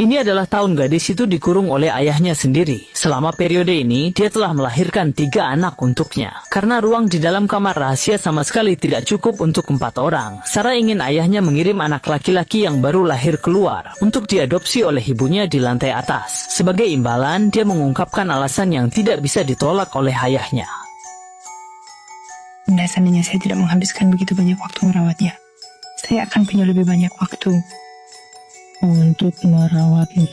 Ini adalah tahun gadis itu dikurung oleh ayahnya sendiri. Selama periode ini, dia telah melahirkan 3 anak untuknya. Karena ruang di dalam kamar rahasia sama sekali tidak cukup untuk 4 orang, Sarah ingin ayahnya mengirim anak laki-laki yang baru lahir keluar untuk diadopsi oleh ibunya di lantai atas. Sebagai imbalan, dia mengungkapkan alasan yang tidak bisa ditolak oleh ayahnya. Seandainya saya tidak menghabiskan begitu banyak waktu merawatnya, saya akan punya lebih banyak waktu untuk merawatnya.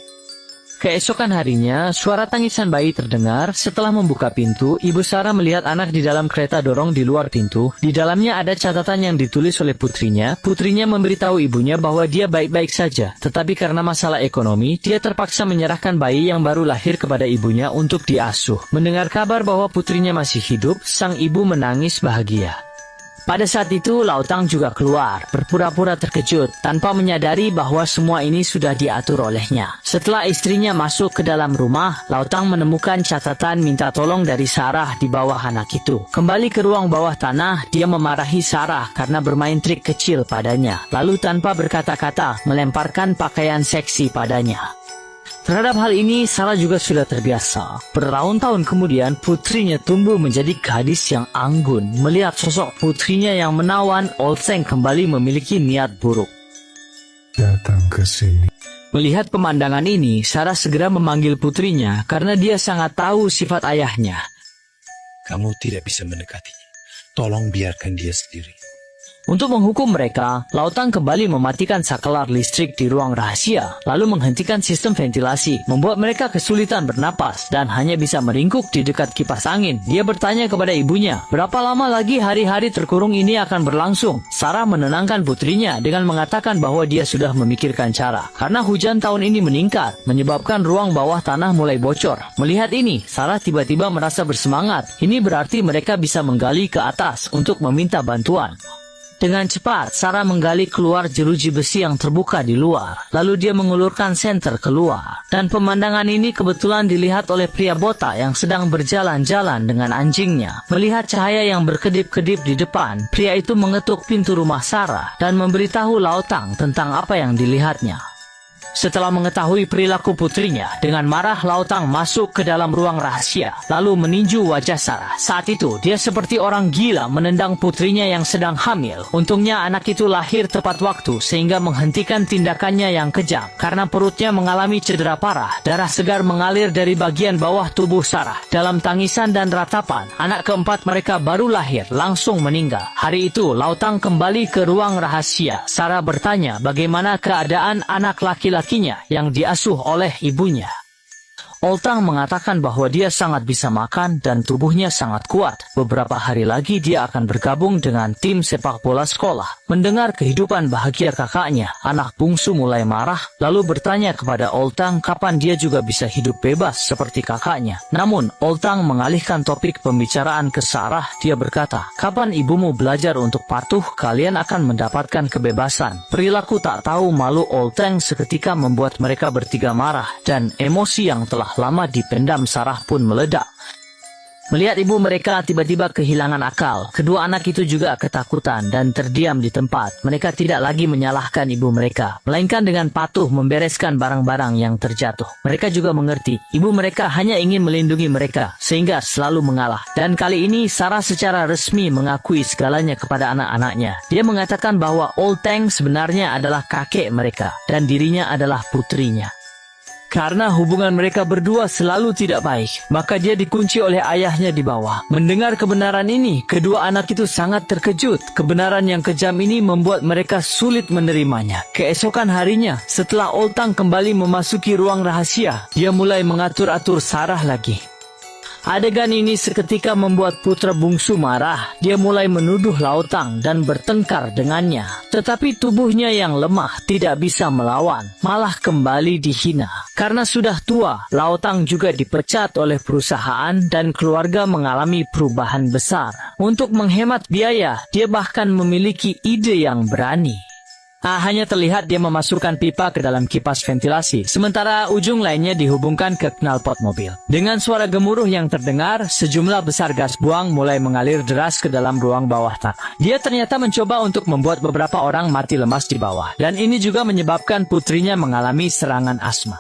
Keesokan harinya, suara tangisan bayi terdengar. Setelah membuka pintu, Ibu Sarah melihat anak di dalam kereta dorong di luar pintu. Di dalamnya ada catatan yang ditulis oleh putrinya. Putrinya memberitahu ibunya bahwa dia baik-baik saja, tetapi karena masalah ekonomi, dia terpaksa menyerahkan bayi yang baru lahir kepada ibunya untuk diasuh. Mendengar kabar bahwa putrinya masih hidup, sang ibu menangis bahagia. Pada saat itu, Lautang juga keluar, berpura-pura terkejut, tanpa menyadari bahwa semua ini sudah diatur olehnya. Setelah istrinya masuk ke dalam rumah, Lautang menemukan catatan minta tolong dari Sarah di bawah anak itu. Kembali ke ruang bawah tanah, dia memarahi Sarah karena bermain trik kecil padanya, lalu tanpa berkata-kata, melemparkan pakaian seksi padanya. Terhadap hal ini, Sarah juga sudah terbiasa. Bertahun-tahun kemudian, putrinya tumbuh menjadi gadis yang anggun. Melihat sosok putrinya yang menawan, Olseng kembali memiliki niat buruk. Datang ke sini. Melihat pemandangan ini, Sarah segera memanggil putrinya karena dia sangat tahu sifat ayahnya. Kamu tidak bisa mendekatinya. Tolong biarkan dia sendiri. Untuk menghukum mereka, Lautang kembali mematikan saklar listrik di ruang rahasia, lalu menghentikan sistem ventilasi, membuat mereka kesulitan bernapas dan hanya bisa meringkuk di dekat kipas angin. Dia bertanya kepada ibunya, berapa lama lagi hari-hari terkurung ini akan berlangsung? Sarah menenangkan putrinya dengan mengatakan bahwa dia sudah memikirkan cara. Karena hujan tahun ini meningkat, menyebabkan ruang bawah tanah mulai bocor. Melihat ini, Sarah tiba-tiba merasa bersemangat. Ini berarti mereka bisa menggali ke atas untuk meminta bantuan. Dengan cepat, Sarah menggali keluar jeruji besi yang terbuka di luar. Lalu dia mengulurkan senter keluar. Dan pemandangan ini kebetulan dilihat oleh pria botak yang sedang berjalan-jalan dengan anjingnya. Melihat cahaya yang berkedip-kedip di depan, pria itu mengetuk pintu rumah Sarah dan memberitahu Lautang tentang apa yang dilihatnya. Setelah mengetahui perilaku putrinya, dengan marah Lautang masuk ke dalam ruang rahasia, lalu meninju wajah Sarah. Saat itu, dia seperti orang gila menendang putrinya yang sedang hamil. Untungnya anak itu lahir tepat waktu sehingga menghentikan tindakannya yang kejam. Karena perutnya mengalami cedera parah, darah segar mengalir dari bagian bawah tubuh Sarah. Dalam tangisan dan ratapan, anak keempat mereka baru lahir langsung meninggal. Hari itu, Lautang kembali ke ruang rahasia. Sarah bertanya bagaimana keadaan anak laki-laki yang diasuh oleh ibunya. Oltang mengatakan bahwa dia sangat bisa makan dan tubuhnya sangat kuat. Beberapa hari lagi dia akan bergabung dengan tim sepak bola sekolah. Mendengar kehidupan bahagia kakaknya, anak bungsu mulai marah, lalu bertanya kepada Oltang kapan dia juga bisa hidup bebas seperti kakaknya. Namun, Oltang mengalihkan topik pembicaraan ke Sarah. Dia berkata, kapan ibumu belajar untuk patuh, kalian akan mendapatkan kebebasan. Perilaku tak tahu malu Oltang seketika membuat mereka bertiga marah, dan emosi yang telah lama dipendam Sarah pun meledak. Melihat ibu mereka tiba-tiba kehilangan akal, kedua anak itu juga ketakutan dan terdiam di tempat. Mereka tidak lagi menyalahkan ibu mereka, melainkan dengan patuh membereskan barang-barang yang terjatuh. Mereka juga mengerti, ibu mereka hanya ingin melindungi mereka, sehingga selalu mengalah. Dan kali ini Sarah secara resmi mengakui segalanya kepada anak-anaknya. Dia mengatakan bahwa Oltang sebenarnya adalah kakek mereka, dan dirinya adalah putrinya. Karena hubungan mereka berdua selalu tidak baik, maka dia dikunci oleh ayahnya di bawah. Mendengar kebenaran ini, kedua anak itu sangat terkejut. Kebenaran yang kejam ini membuat mereka sulit menerimanya. Keesokan harinya, setelah Oltang kembali memasuki ruang rahasia, dia mulai mengatur-atur Sarah lagi. Adegan ini seketika membuat putra bungsu marah. Dia mulai menuduh Lautang dan bertengkar dengannya. Tetapi tubuhnya yang lemah tidak bisa melawan, malah kembali dihina. Karena sudah tua, Lautang juga dipecat oleh perusahaan dan keluarga mengalami perubahan besar. Untuk menghemat biaya, dia bahkan memiliki ide yang berani. Hanya terlihat dia memasukkan pipa ke dalam kipas ventilasi, sementara ujung lainnya dihubungkan ke knalpot mobil. Dengan suara gemuruh yang terdengar, sejumlah besar gas buang mulai mengalir deras ke dalam ruang bawah tanah. Dia ternyata mencoba untuk membuat beberapa orang mati lemas di bawah, dan ini juga menyebabkan putrinya mengalami serangan asma.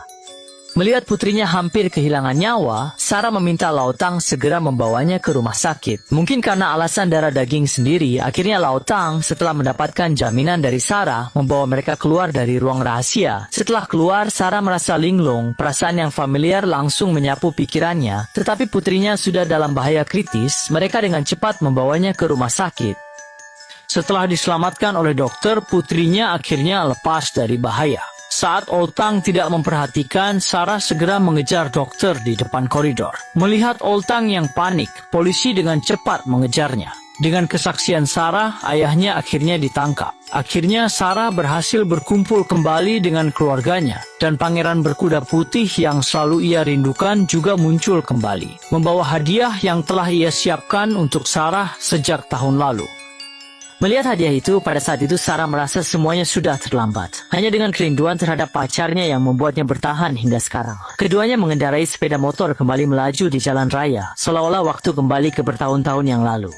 Melihat putrinya hampir kehilangan nyawa, Sarah meminta Lautang segera membawanya ke rumah sakit. Mungkin karena alasan darah daging sendiri, akhirnya Lautang setelah mendapatkan jaminan dari Sarah, membawa mereka keluar dari ruang rahasia. Setelah keluar, Sarah merasa linglung, perasaan yang familiar langsung menyapu pikirannya, tetapi putrinya sudah dalam bahaya kritis. Mereka dengan cepat membawanya ke rumah sakit. Setelah diselamatkan oleh dokter, putrinya akhirnya lepas dari bahaya. Saat Oltang tidak memperhatikan, Sarah segera mengejar dokter di depan koridor. Melihat Oltang yang panik, polisi dengan cepat mengejarnya. Dengan kesaksian Sarah, ayahnya akhirnya ditangkap. Akhirnya Sarah berhasil berkumpul kembali dengan keluarganya, dan pangeran berkuda putih yang selalu ia rindukan juga muncul kembali, membawa hadiah yang telah ia siapkan untuk Sarah sejak tahun lalu. Melihat hadiah itu, pada saat itu Sarah merasa semuanya sudah terlambat. Hanya dengan kerinduan terhadap pacarnya yang membuatnya bertahan hingga sekarang. Keduanya mengendarai sepeda motor kembali melaju di jalan raya, seolah-olah waktu kembali ke bertahun-tahun yang lalu.